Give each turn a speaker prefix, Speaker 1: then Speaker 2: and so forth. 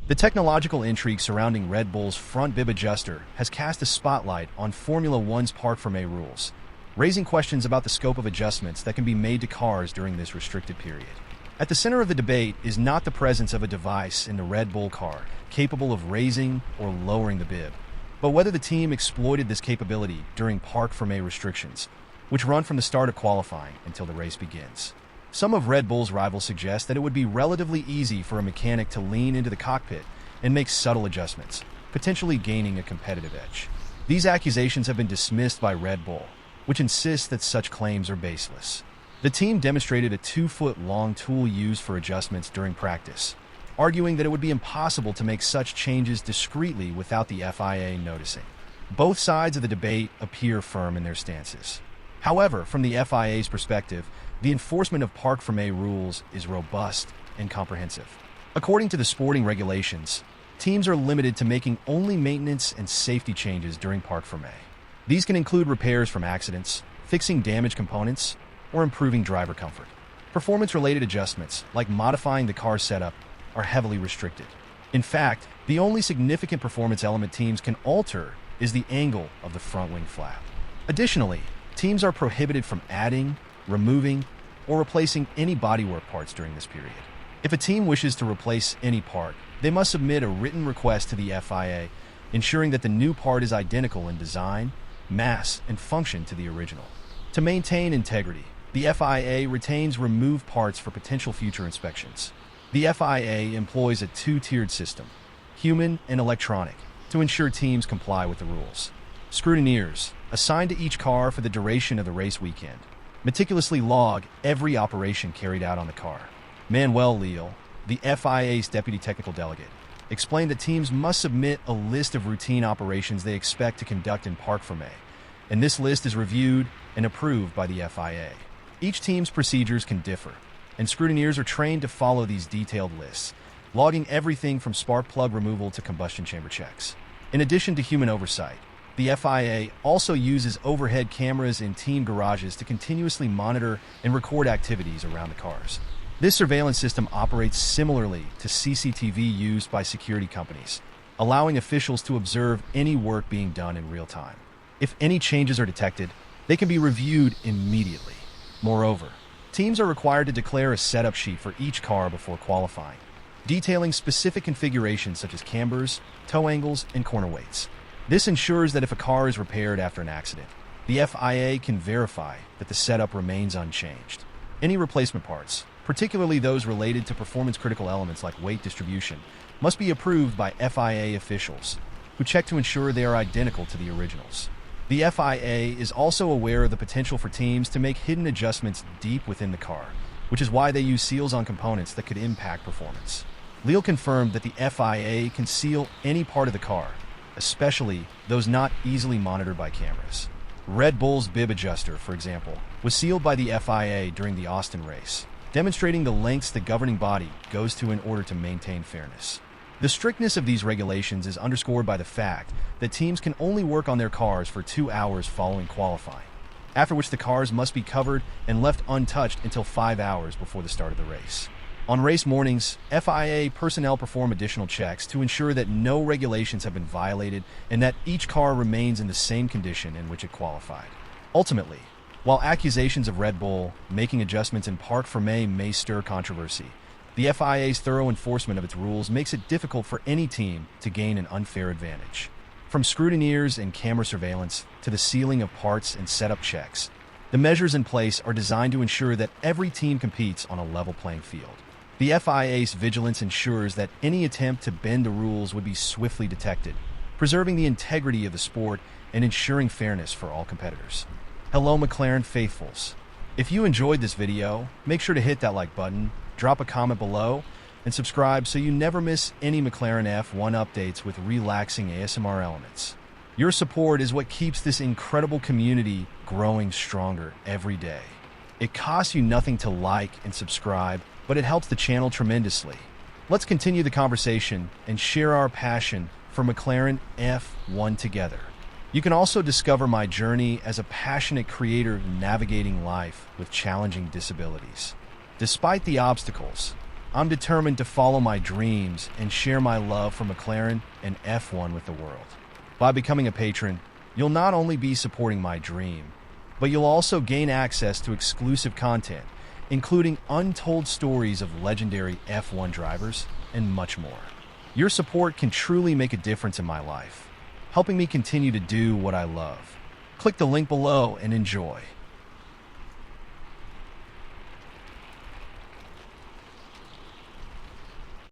Speaker 1: The technological intrigue surrounding Red Bull's front bib adjuster has cast a spotlight on Formula One's Parc rules, raising questions about the scope of adjustments that can be made to cars during this restricted period. At the center of the debate is not the presence of a device in the Red Bull car capable of raising or lowering the bib, but whether the team exploited this capability during Parc restrictions, which run from the start of qualifying until the race begins. Some of Red Bull's rivals suggest that it would be relatively easy for a mechanic to lean into the cockpit and make subtle adjustments, potentially gaining a competitive edge. These accusations have been dismissed by Red Bull, which insists that such claims are baseless. The team demonstrated a 2-foot-long tool used for adjustments during practice, arguing that it would be impossible to make such changes discreetly without the FIA noticing. Both sides of the debate appear firm in their stances. However, from the FIA's perspective, the enforcement of Parc rules is robust and comprehensive. According to the sporting regulations, teams are limited to making only maintenance and safety changes during Parc. These can include repairs from accidents, fixing damaged components, or improving driver comfort. Performance-related adjustments, like modifying the car setup, are heavily restricted. In fact, the only significant performance element teams can alter is the angle of the front wing flap. Additionally, teams are prohibited from adding, removing, or replacing any bodywork parts during this period. If a team wishes to replace any part, they must submit a written request to the FIA, ensuring that the new part is identical in design, mass, and function to the original. To maintain integrity, the FIA retains removed parts for potential future inspections. The FIA employs a two-tiered system, human and electronic, to ensure teams comply with the rules. Scrutineers, assigned to each car for the duration of the race weekend, meticulously log every operation carried out on the car. Manuel Leal, the FIA's deputy technical delegate, explained that teams must submit a list of routine operations they expect to conduct in Parc, and this list is reviewed and approved by the FIA. Each team's procedures can differ, and scrutineers are trained to follow these detailed lists, logging everything from spark plug removal to combustion chamber checks. In addition to human oversight, the FIA also uses overhead cameras in team garages to continuously monitor and record activities around the cars. This surveillance system operates similarly to CCTV used by security companies, allowing officials to observe any work being done in real time. If any changes are detected, they can be reviewed immediately. Moreover, teams are required to declare a setup sheet for each car before qualifying, detailing specific configurations such as cambers, toe angles, and corner weights. This ensures that if a car is repaired after an accident, the FIA can verify that the setup remains unchanged. Any replacement parts, particularly those related to performance-critical elements like weight distribution, must be approved by FIA officials, who check to ensure they are identical to the originals. The FIA is also aware of the potential for teams to make hidden adjustments deep within the car, which is why they use seals on components that could impact performance. Leal confirmed that the FIA can seal any part of the car, especially those not easily monitored by cameras. Red Bull's bib adjuster, for example, was sealed by the FIA during the Austin race, demonstrating the lengths the governing body goes to in order to maintain fairness. The strictness of these regulations is underscored by the fact that teams can only work on their cars for 2 hours following qualifying, after which the cars must be covered and left untouched until 5 hours before the start of the race. On race mornings, FIA personnel perform additional checks to ensure that no regulations have been violated and that each car remains in the same condition in which it qualified. Ultimately, while accusations of Red Bull making adjustments in Parc may stir controversy, the FIA's thorough enforcement of its rules makes it difficult for any team to gain an unfair advantage. From scrutineers and camera surveillance to the sealing of parts and setup checks, the measures in place are designed to ensure that every team competes on a level playing field. The FIA's vigilance ensures that any attempt to bend the rules would be swiftly detected, preserving the integrity of the sport and ensuring fairness for all competitors. Hello McLaren faithfuls. If you enjoyed this video, make sure to hit that like button, drop a comment below, and subscribe so you never miss any McLaren F1 updates with relaxing ASMR elements. Your support is what keeps this incredible community growing stronger every day. It costs you nothing to like and subscribe, but it helps the channel tremendously. Let's continue the conversation and share our passion for McLaren F1 together. You can also discover my journey as a passionate creator navigating life with challenging disabilities. Despite the obstacles, I'm determined to follow my dreams and share my love for McLaren and F1 with the world. By becoming a patron, you'll not only be supporting my dream, but you'll also gain access to exclusive content, including untold stories of legendary F1 drivers and much more. Your support can truly make a difference in my life, helping me continue to do what I love. Click the link below and enjoy.